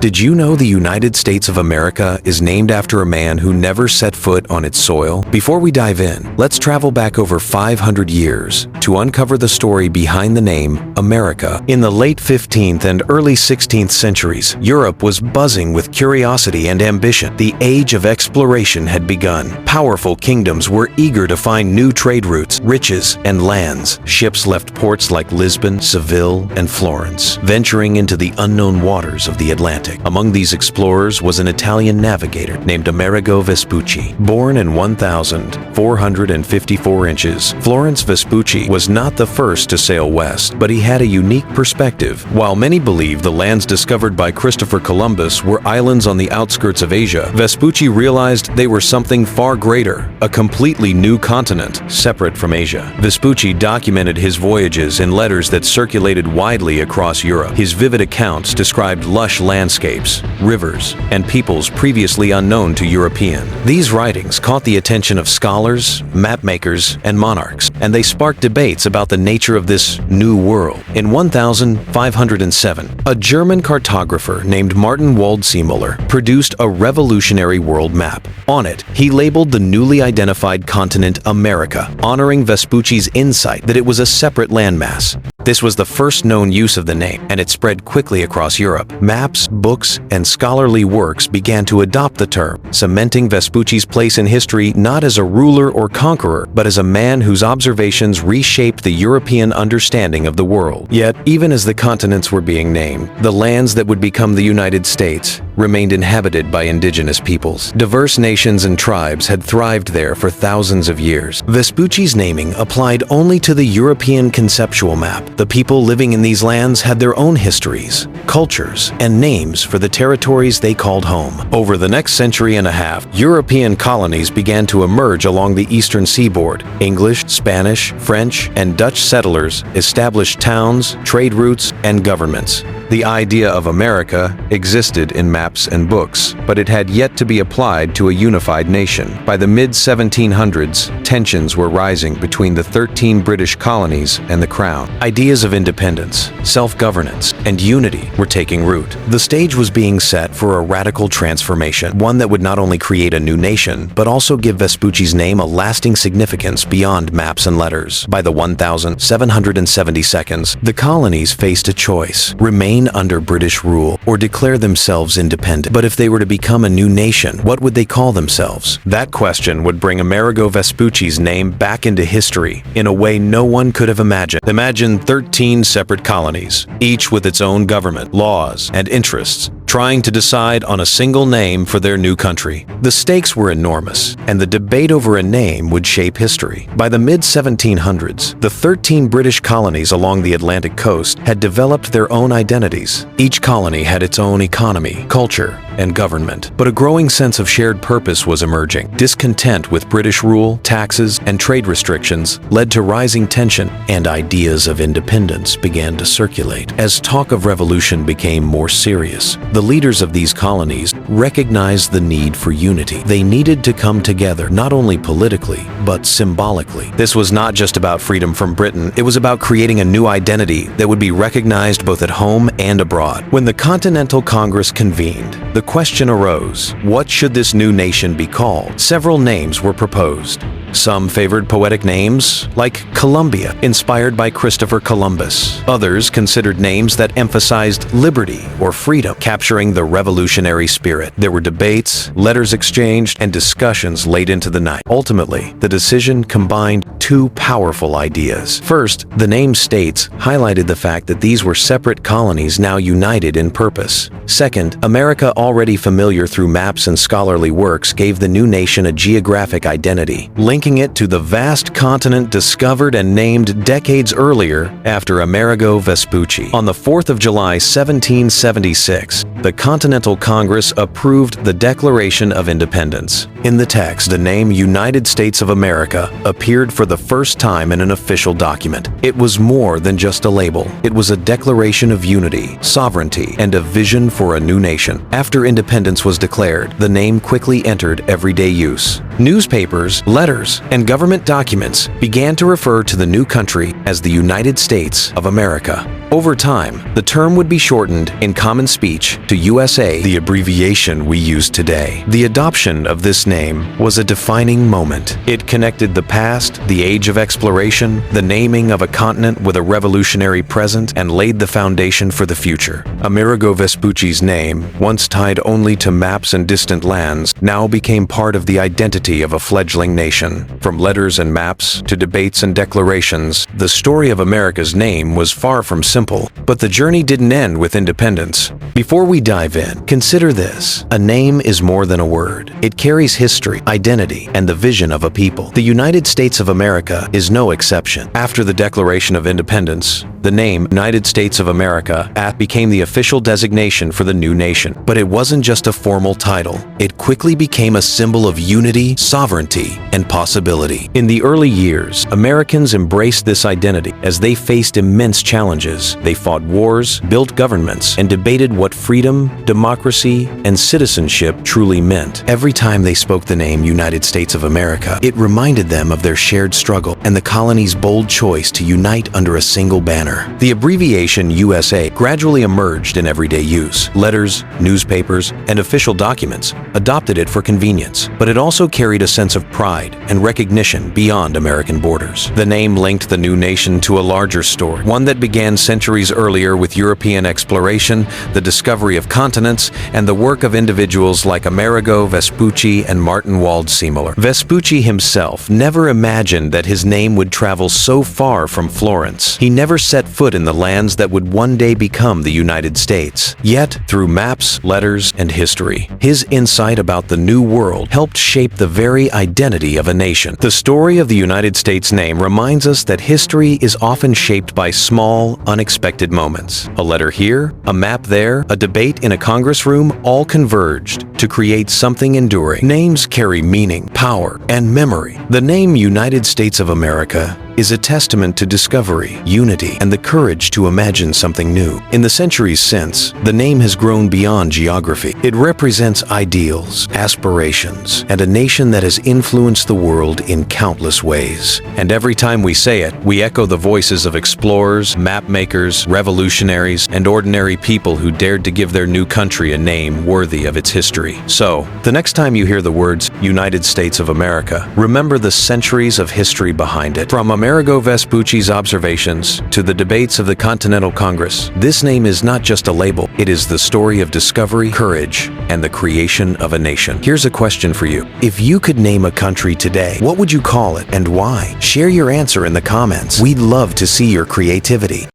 Did you know the United States of America is named after a man who never set foot on its soil? Before we dive in, let's travel back over 500 years to uncover the story behind the name America. In the late 15th and early 16th centuries, Europe was buzzing with curiosity and ambition. The age of exploration had begun. Powerful kingdoms were eager to find new trade routes, riches, and lands. Ships left ports like Lisbon, Seville, and Florence, venturing into the unknown waters of the Atlantic. Among these explorers was an Italian navigator named Amerigo Vespucci. Born in 1,454 inches, Florence Vespucci was not the first to sail west, but he had a unique perspective. While many believe the lands discovered by Christopher Columbus were islands on the outskirts of Asia, Vespucci realized they were something far greater, a completely new continent, separate from Asia. Vespucci documented his voyages in letters that circulated widely across Europe. His vivid accounts described lush landscapes, rivers, and peoples previously unknown to European. These writings caught the attention of scholars, mapmakers, and monarchs, and they sparked debates about the nature of this new world. In 1507, a German cartographer named Martin Waldseemüller produced a revolutionary world map. On it, he labeled the newly identified continent America, honoring Vespucci's insight that it was a separate landmass. This was the first known use of the name, and it spread quickly across Europe. Maps, books, and scholarly works began to adopt the term, cementing Vespucci's place in history not as a ruler or conqueror, but as a man whose observations reshaped the European understanding of the world. Yet, even as the continents were being named, the lands that would become the United States remained inhabited by indigenous peoples. Diverse nations and tribes had thrived there for thousands of years. Vespucci's naming applied only to the European conceptual map. The people living in these lands had their own histories, cultures, and names for the territories they called home. Over the next century and a half, European colonies began to emerge along the eastern seaboard. English, Spanish, French, and Dutch settlers established towns, trade routes, and governments. The idea of America existed in maps and books, but it had yet to be applied to a unified nation. By the mid-1700s, tensions were rising between the 13 British colonies and the Crown. Ideas of independence, self-governance, and unity were taking root. The stage was being set for a radical transformation, one that would not only create a new nation, but also give Vespucci's name a lasting significance beyond maps and letters. By the 1772s, the colonies faced a choice: remain under British rule or declare themselves independent. But if they were to become a new nation, what would they call themselves? That question would bring Amerigo Vespucci's name back into history in a way no one could have imagined. Imagine 13 separate colonies, each with its own government, laws, and interests, trying to decide on a single name for their new country. The stakes were enormous, and the debate over a name would shape history. By the mid-1700s, the 13 British colonies along the Atlantic coast had developed their own identities. Each colony had its own economy, culture, and government. But a growing sense of shared purpose was emerging. Discontent with British rule, taxes, and trade restrictions led to rising tension, and ideas of independence began to circulate. As talk of revolution became more serious, the leaders of these colonies recognized the need for unity. They needed to come together, not only politically, but symbolically. This was not just about freedom from Britain, it was about creating a new identity that would be recognized both at home and abroad. When the Continental Congress convened, the question arose: what should this new nation be called? Several names were proposed. Some favored poetic names, like Columbia, inspired by Christopher Columbus. Others considered names that emphasized liberty or freedom, capturing the revolutionary spirit. There were debates, letters exchanged, and discussions late into the night. Ultimately, the decision combined two powerful ideas. First, the name states highlighted the fact that these were separate colonies now united in purpose. Second, America, already familiar through maps and scholarly works, gave the new nation a geographic identity, linking it to the vast continent discovered and named decades earlier after Amerigo Vespucci. On the 4th of July, 1776, the Continental Congress approved the Declaration of Independence. In the text, the name United States of America appeared for the first time in an official document. It was more than just a label. It was a declaration of unity, sovereignty, and a vision for a new nation. After independence was declared, the name quickly entered everyday use. Newspapers, letters, newspapers, and government documents began to refer to the new country as the United States of America. Over time, the term would be shortened in common speech to USA, the abbreviation we use today. The adoption of this name was a defining moment. It connected the past, the age of exploration, the naming of a continent with a revolutionary present, and laid the foundation for the future. Amerigo Vespucci's name, once tied only to maps and distant lands, now became part of the identity of a fledgling nation. From letters and maps to debates and declarations, the story of America's name was far from simple. But the journey didn't end with independence. Before we dive in, consider this. A name is more than a word. It carries history, identity, and the vision of a people. The United States of America is no exception. After the Declaration of Independence, the name United States of America became the official designation for the new nation. But it wasn't just a formal title. It quickly became a symbol of unity, sovereignty, and possibility. In the early years, Americans embraced this identity as they faced immense challenges. They fought wars, built governments, and debated what freedom, democracy, and citizenship truly meant. Every time they spoke the name United States of America, it reminded them of their shared struggle and the colonies' bold choice to unite under a single banner. The abbreviation USA gradually emerged in everyday use. Letters, newspapers, and official documents adopted it for convenience, but it also carried a sense of pride and recognition beyond American borders. The name linked the new nation to a larger story, one that began centuries earlier with European exploration, the discovery of continents, and the work of individuals like Amerigo Vespucci and Martin Waldseemüller. Vespucci himself never imagined that his name would travel so far from Florence. He never set foot in the lands that would one day become the United States. Yet, through maps, letters, and history, his insight about the New World helped shape the very identity of a nation. The story of the United States name reminds us that history is often shaped by small, unexpected moments. A letter here, a map there, a debate in a Congress room, all converged to create something enduring. Names carry meaning, power, and memory. The name United States of America is a testament to discovery, unity, and the courage to imagine something new. In the centuries since, the name has grown beyond geography. It represents ideals, aspirations, and a nation that has influenced the world in countless ways. And every time we say it, we echo the voices of explorers, map makers, revolutionaries, and ordinary people who dared to give their new country a name worthy of its history. So, the next time you hear the words United States of America, remember the centuries of history behind it. From Amerigo Vespucci's observations to the debates of the Continental Congress, this name is not just a label, it is the story of discovery, courage, and the creation of a nation. Here's a question for you. If you could name a country today, what would you call it and why? Share your answer in the comments. We'd love to see your creativity.